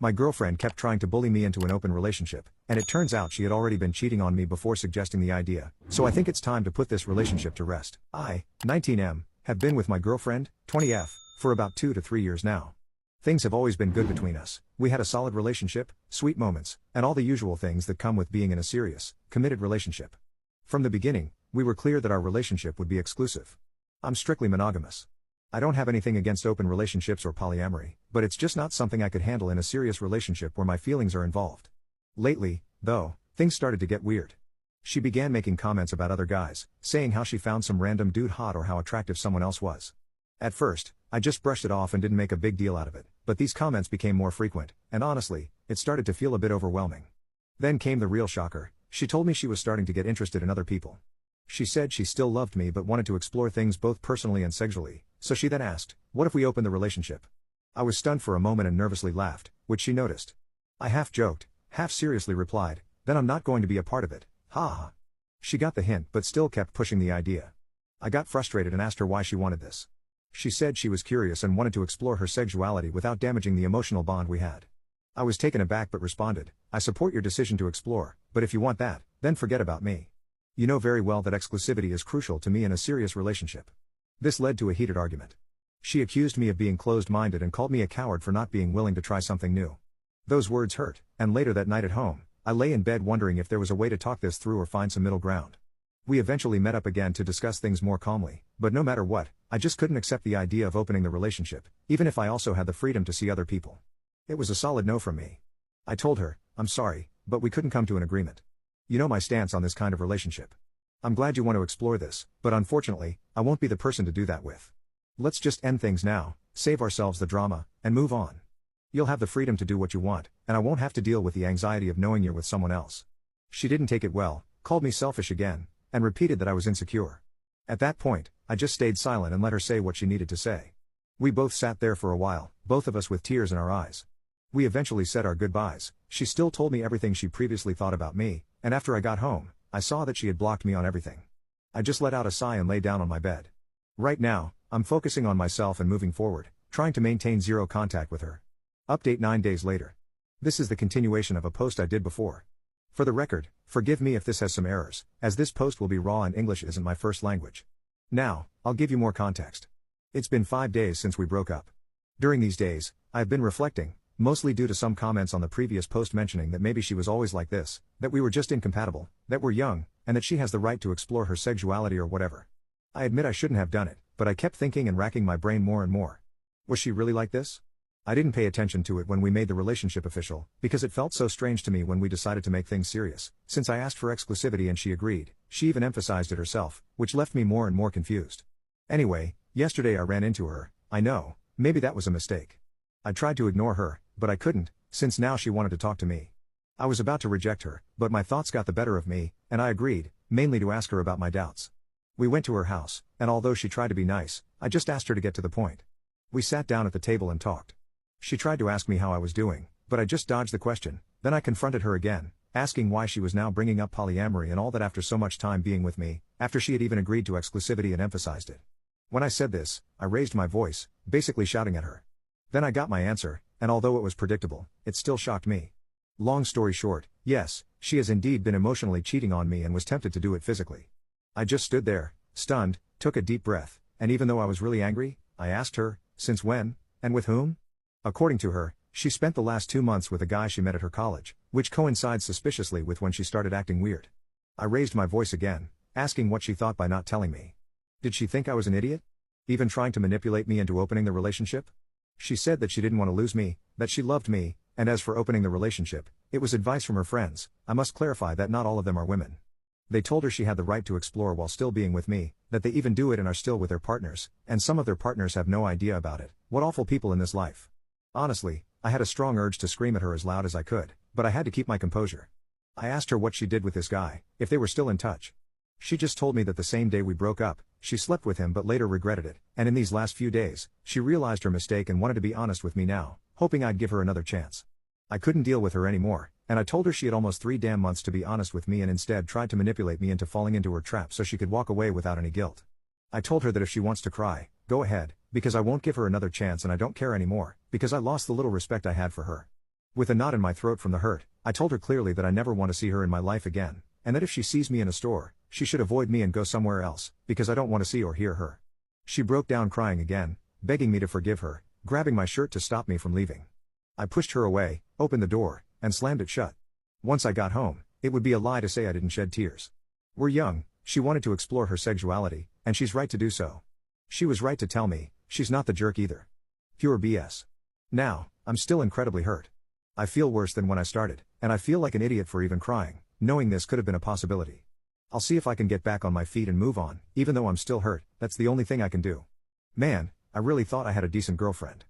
My girlfriend kept trying to bully me into an open relationship, and it turns out she had already been cheating on me before suggesting the idea, so I think it's time to put this relationship to rest. I, 19M, have been with my girlfriend, 20F, for about 2 to 3 years now. Things have always been good between us. We had a solid relationship, sweet moments, and all the usual things that come with being in a serious, committed relationship. From the beginning, we were clear that our relationship would be exclusive. I'm strictly monogamous. I don't have anything against open relationships or polyamory, but it's just not something I could handle in a serious relationship where my feelings are involved. Lately, though, things started to get weird. She began making comments about other guys, saying how she found some random dude hot or how attractive someone else was. At first, I just brushed it off and didn't make a big deal out of it, but these comments became more frequent, and honestly, it started to feel a bit overwhelming. Then came the real shocker. She told me she was starting to get interested in other people. She said she still loved me but wanted to explore things both personally and sexually, so she then asked, "What if we open the relationship?" I was stunned for a moment and nervously laughed, which she noticed. I half joked, half seriously replied, "Then I'm not going to be a part of it, ha ha." She got the hint but still kept pushing the idea. I got frustrated and asked her why she wanted this. She said she was curious and wanted to explore her sexuality without damaging the emotional bond we had. I was taken aback but responded, "I support your decision to explore, but if you want that, then forget about me. You know very well that exclusivity is crucial to me in a serious relationship." This led to a heated argument. She accused me of being closed-minded and called me a coward for not being willing to try something new. Those words hurt, and later that night at home, I lay in bed wondering if there was a way to talk this through or find some middle ground. We eventually met up again to discuss things more calmly, but no matter what, I just couldn't accept the idea of opening the relationship, even if I also had the freedom to see other people. It was a solid no from me. I told her, "I'm sorry, but we couldn't come to an agreement. You know my stance on this kind of relationship. I'm glad you want to explore this, but unfortunately, I won't be the person to do that with. Let's just end things now, save ourselves the drama, and move on. You'll have the freedom to do what you want, and I won't have to deal with the anxiety of knowing you're with someone else." She didn't take it well, called me selfish again, and repeated that I was insecure. At that point, I just stayed silent and let her say what she needed to say. We both sat there for a while, both of us with tears in our eyes. We eventually said our goodbyes. She still told me everything she previously thought about me, and after I got home, I saw that she had blocked me on everything. I just let out a sigh and lay down on my bed. Right now, I'm focusing on myself and moving forward, trying to maintain zero contact with her. Update 9 days later. This is the continuation of a post I did before. For the record, forgive me if this has some errors, as this post will be raw and English isn't my first language. Now, I'll give you more context. It's been 5 days since we broke up. During these days, I have been reflecting, mostly due to some comments on the previous post mentioning that maybe she was always like this, that we were just incompatible, that we're young, and that she has the right to explore her sexuality or whatever. I admit I shouldn't have done it, but I kept thinking and racking my brain more and more. Was she really like this? I didn't pay attention to it when we made the relationship official, because it felt so strange to me when we decided to make things serious. Since I asked for exclusivity and she agreed, she even emphasized it herself, which left me more and more confused. Anyway, yesterday I ran into her. I know, maybe that was a mistake. I tried to ignore her, but I couldn't, since now she wanted to talk to me. I was about to reject her, but my thoughts got the better of me, and I agreed, mainly to ask her about my doubts. We went to her house, and although she tried to be nice, I just asked her to get to the point. We sat down at the table and talked. She tried to ask me how I was doing, but I just dodged the question. Then I confronted her again, asking why she was now bringing up polyamory and all that after so much time being with me, after she had even agreed to exclusivity and emphasized it. When I said this, I raised my voice, basically shouting at her. Then I got my answer, and although it was predictable, it still shocked me. Long story short, yes, she has indeed been emotionally cheating on me and was tempted to do it physically. I just stood there, stunned, took a deep breath, and even though I was really angry, I asked her, since when, and with whom? According to her, she spent the last 2 months with a guy she met at her college, which coincides suspiciously with when she started acting weird. I raised my voice again, asking what she thought by not telling me. Did she think I was an idiot? Even trying to manipulate me into opening the relationship? She said that she didn't want to lose me, that she loved me, and as for opening the relationship, it was advice from her friends. I must clarify that not all of them are women. They told her she had the right to explore while still being with me, that they even do it and are still with their partners, and some of their partners have no idea about it. What awful people in this life. Honestly, I had a strong urge to scream at her as loud as I could, but I had to keep my composure. I asked her what she did with this guy, if they were still in touch. She just told me that the same day we broke up, she slept with him but later regretted it, and in these last few days, she realized her mistake and wanted to be honest with me now, hoping I'd give her another chance. I couldn't deal with her anymore, and I told her she had almost 3 damn months to be honest with me and instead tried to manipulate me into falling into her trap so she could walk away without any guilt. I told her that if she wants to cry, go ahead, because I won't give her another chance and I don't care anymore, because I lost the little respect I had for her. With a knot in my throat from the hurt, I told her clearly that I never want to see her in my life again, and that if she sees me in a store, she should avoid me and go somewhere else, because I don't want to see or hear her. She broke down crying again, begging me to forgive her, grabbing my shirt to stop me from leaving. I pushed her away, opened the door, and slammed it shut. Once I got home, it would be a lie to say I didn't shed tears. We're young, she wanted to explore her sexuality, and she's right to do so. She was right to tell me, she's not the jerk either. Pure BS. Now, I'm still incredibly hurt. I feel worse than when I started, and I feel like an idiot for even crying, knowing this could have been a possibility. I'll see if I can get back on my feet and move on, even though I'm still hurt, that's the only thing I can do. Man, I really thought I had a decent girlfriend.